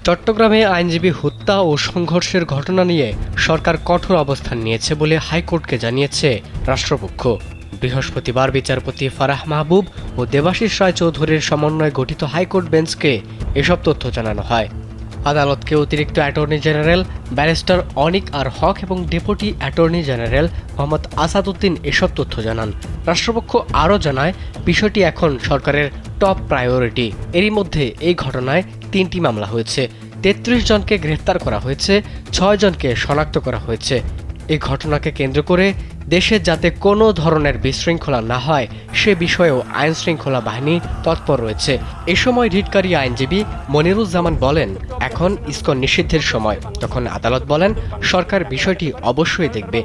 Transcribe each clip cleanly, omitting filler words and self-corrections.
চট্টগ্রামে আইনজীবী হত্যা ও সংঘর্ষের ঘটনা নিয়ে সরকার কঠোর অবস্থান নিয়েছে বলে হাইকোর্টকে জানিয়েছে রাষ্ট্রপক্ষ। বৃহস্পতিবার বিচারপতি ফারাহ মাহবুব ও দেবাশিস রায় চৌধুরীর সমন্বয়ে গঠিত হাইকোর্ট বেঞ্চকে এসব তথ্য জানানো হয়। আদালতকে অতিরিক্ত অ্যাটর্নি জেনারেল ব্যারিস্টার অনিক আর হক এবং deputy attorney general Mohammad Asaduddin এসব তথ্য জানান। রাষ্ট্রপক্ষ আরও জানায়, বিষয়টি এখন সরকারের টপ প্রায়োরিটি। এরই মধ্যে এই ঘটনায় ৩টি মামলা হয়েছে, ৩৩ জনকে গ্রেফতার করা হয়েছে, ৬ জনকে শনাক্ত করা হয়েছে। এই ঘটনাকে কেন্দ্র করে দেশে যাতে কোনো ধরনের বিশৃঙ্খলা না হয় সে বিষয়েও আইন শৃঙ্খলা বাহিনী তৎপর রয়েছে। এ সময় রিটকারী আইনজীবী মনিরুজ্জামান বলেন, এখন ইসকন নিষিদ্ধের সময়। তখন আদালত বলেন, সরকার বিষয়টি অবশ্যই দেখবে।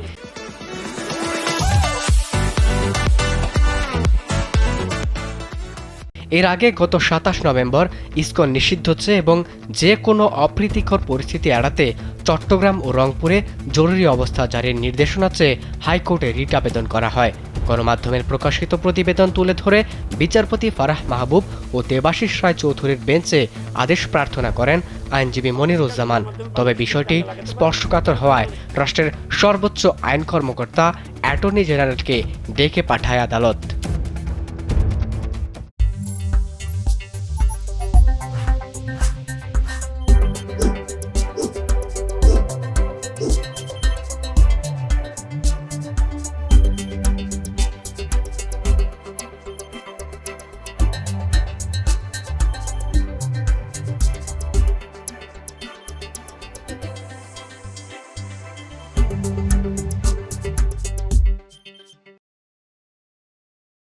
এর আগে গত ২৭ নভেম্বর ইসকন নিষিদ্ধ হচ্ছে এবং যে কোনো অপ্রীতিকর পরিস্থিতি এড়াতে চট্টগ্রাম ও রংপুরে জরুরি অবস্থা জারির নির্দেশনা চেয়ে হাইকোর্টে রিট আবেদন করা হয়। গণমাধ্যমের প্রকাশিত প্রতিবেদন তুলে ধরে বিচারপতি ফারাহ মাহবুব ও দেবাশিস রায় চৌধুরীর বেঞ্চে আদেশ প্রার্থনা করেন আইনজীবী মনিরুজ্জামান। তবে বিষয়টি স্পর্শকাতর হওয়ায় রাষ্ট্রের সর্বোচ্চ আইন কর্মকর্তা অ্যাটর্নি জেনারেলকে ডেকে পাঠায় আদালত।